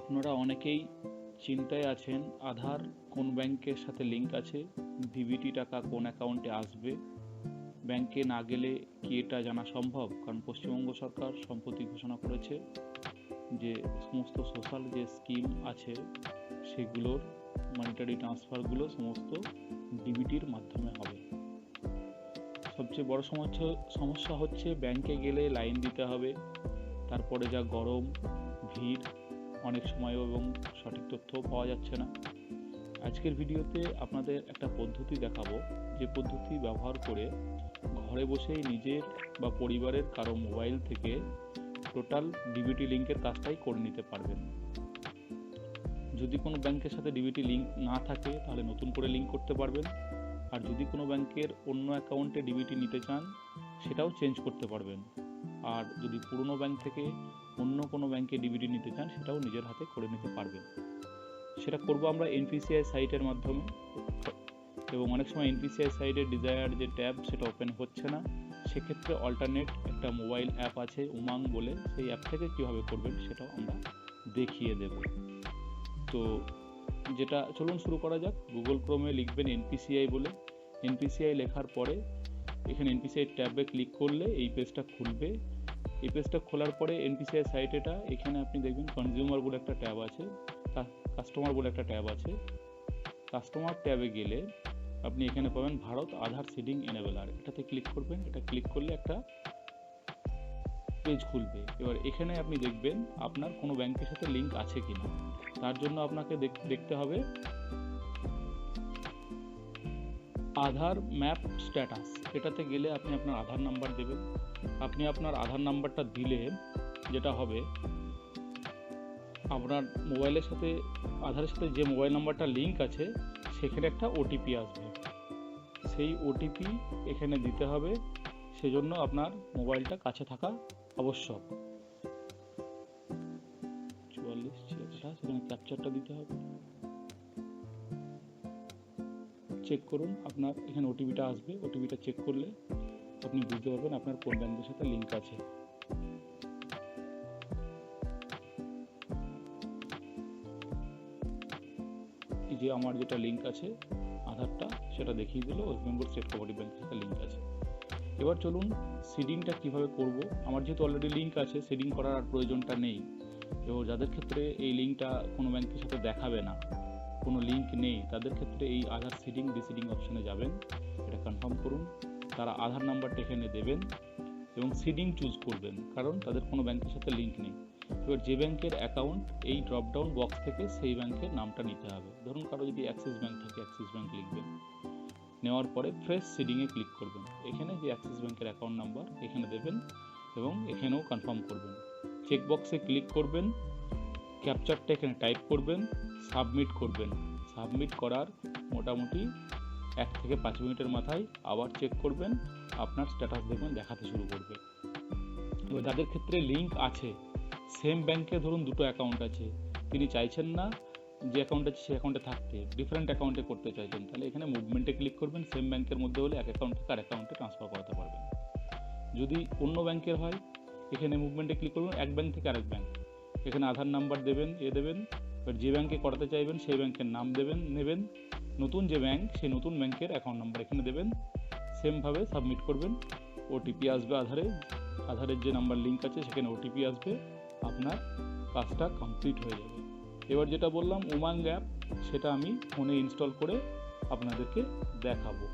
আপনারা অনেকেই চিন্তায় আছেন আধার কোন ব্যাংকের সাথে লিঙ্ক আছে, ডিবিটি টাকা কোন অ্যাকাউন্টে আসবে। ব্যাংকে না গেলে কি এটা জানা সম্ভব? কারণ পশ্চিমবঙ্গ সরকার সম্প্রতি ঘোষণা করেছে যে সমস্ত সোশ্যাল যে স্কিম আছে সেগুলোর মনিটারি ট্রান্সফারগুলো সমস্ত ডিবিটির মাধ্যমে হবে। সবচেয়ে বড় সমস্যা হচ্ছে ব্যাংকে গেলে লাইন দিতে হবে, তারপরে যা গরম, ভিড়, অনেক সময় এবং সঠিক তথ্যও পাওয়া যাচ্ছে না। আজকের ভিডিওতে আপনাদের একটা পদ্ধতি দেখাবো, যে পদ্ধতি ব্যবহার করে ঘরে বসেই নিজের বা পরিবারের কারো মোবাইল থেকে টোটাল ডিবিটি লিঙ্কের কাজটাই করে নিতে পারবেন। যদি কোনো ব্যাংকের সাথে ডিবিটি লিঙ্ক না থাকে তাহলে নতুন করে লিঙ্ক করতে পারবেন, আর যদি কোনো ব্যাংকের অন্য অ্যাকাউন্টে ডিবিটি নিতে চান সেটাও চেঞ্জ করতে পারবেন, আর যদি পুরনো ব্যাংক থেকে অন্য কোনো ব্যাংকে ডিবিটি নিতে চান সেটাও নিজের হাতে করে নিতে পারবেন। সেটা করব আমরা এনপিসিআই সাইটের মাধ্যমে, এবং অনেক সময় এনপিসিআই সাইটের ডিজায়ার যে ট্যাব সেটা ওপেন হচ্ছে না। সেক্ষেত্রে অল্টারনেট একটা মোবাইল অ্যাপ আছে উমাং বলে, সেই অ্যাপ থেকে কীভাবে করবেন সেটাও আমরা দেখিয়ে দেব। তো যেটা চলুন শুরু করা যাক। গুগল ক্রোমে লিখবেন এনপিসিআই বলে, এনপিসিআই লেখার পরে এখানে এনপিসিআই ট্যাবে ক্লিক করলে এই পেজটা খুলবে। এই পেজটা খোলার পরে এনপিসিআই সাইট এখানে আপনি দেখবেন কনজিউমার বলে একটা ট্যাব আছে, কাস্টমার বলে একটা ট্যাব আছে। কাস্টমার ট্যাবে গেলে আপনি এখানে পাবেন ভারত আধার সিডিং এনেবেলার, এটাতে ক্লিক করবেন। এটা ক্লিক করলে একটা পেজ খুলবে। এবার এখানে আপনি দেখবেন আপনার কোনো ব্যাংকের সাথে লিঙ্ক আছে কিনা। তার জন্য আপনাকে দেখতে হবে আধার ম্যাপ স্ট্যাটাস। এটাতে গেলে আপনি আপনার আধার নাম্বার দেবেন। আপনি আপনার আধার নাম্বারটা দিলে যেটা হবে, আপনার মোবাইলের সাথে আধারের সাথে যে মোবাইল নাম্বারটা লিঙ্ক আছে সেখানে একটা ওটিপি আসবে। সেই ওটিপি এখানে দিতে হবে, সেজন্য আপনার মোবাইলটা কাছে থাকা আবশ্যক। 44 সেখানে ক্যাপচারটা দিতে হবে। চেক করুন, আপনার এখানে ওটিপিটা আসবে। ওটিপিটা চেক করলে আপনি বুঝতে পারবেন আপনার কোন ব্যাংকের সাথে লিঙ্ক আছে। এই যে আমার যেটা লিঙ্ক আছে আধারটা, সেটা দেখিয়ে দিল ওয়েস্ট বেঙ্গল স্টেট কোঅপারেটিভ ব্যাংকের সাথে লিঙ্ক আছে। এবার চলুন সিডিংটা কিভাবে করব। আমার যেহেতু অলরেডি লিঙ্ক আছে, সিডিং করার আর প্রয়োজনটা নেই। এবং যাদের ক্ষেত্রে এই লিঙ্কটা কোনো ব্যাংকের সাথে দেখাবে না, কোনো লিঙ্ক নেই, তাদের ক্ষেত্রে এই আধার সিডিং ডিসিডিং অপশানে যাবেন, এটা কনফার্ম করুন। তারা আধার নাম্বারটা এখানে দেবেন এবং সিডিং চুজ করবেন, কারণ তাদের কোনো ব্যাংকের সাথে লিঙ্ক নেই। এবার যে ব্যাংকের অ্যাকাউন্ট, এই ড্রপডাউন বক্স থেকে সেই ব্যাংকের নামটা নিতে হবে। ধরুন কারো যদি অ্যাক্সিস ব্যাংক থাকে, অ্যাক্সিস ব্যাংক লিখবেন। নেওয়ার পরে ফ্রেশ সিডিংয়ে ক্লিক করবেন। এখানে যে অ্যাক্সিস ব্যাংকের অ্যাকাউন্ট নাম্বার এখানে দেবেন এবং এখানেও কনফার্ম করবেন। চেকবক্সে ক্লিক করবেন, ক্যাপচারটা এখানে টাইপ করবেন, সাবমিট করবেন। সাবমিট করার মোটামুটি 1 থেকে 5 মিনিটের মাথায় আবার চেক করবেন, আপনার স্ট্যাটাস দেখবেন দেখাতে শুরু করবে। এবার যাদের ক্ষেত্রে লিঙ্ক আছে, সেম ব্যাংকে ধরুন দুটো অ্যাকাউন্ট আছে, তিনি চাইছেন না যে অ্যাকাউন্ট আছে সেই অ্যাকাউন্টে থাকতে, ডিফারেন্ট অ্যাকাউন্টে করতে চাইছেন, তাহলে এখানে মুভমেন্টে ক্লিক করবেন। সেম ব্যাংকের মধ্যে হলে এক অ্যাকাউন্ট থেকে আর অ্যাকাউন্টে ট্রান্সফার করাতে পারবেন। যদি অন্য ব্যাংকের হয়, এখানে মুভমেন্টে ক্লিক করবেন, এক ব্যাংক থেকে আরেক ব্যাংক। এখানে আধার নাম্বার দেবেন, দেবেন। এবার যে ব্যাংকে করাতে চাইবেন সেই ব্যাংকের নাম নেবেন। নতুন যে ব্যাংক, সেই নতুন ব্যাংকের অ্যাকাউন্ট নাম্বার এখানে দেবেন। সেমভাবে সাবমিট করবেন। ওটিপি আসবে আধারের যে নাম্বার লিঙ্ক আছে সেখানে ওটিপি আসবে, আপনার কাজটা কমপ্লিট হয়ে যাবে। এবার যেটা বললাম উমাং অ্যাপ, সেটা আমি ফোনে ইনস্টল করে আপনাদেরকে দেখাবো।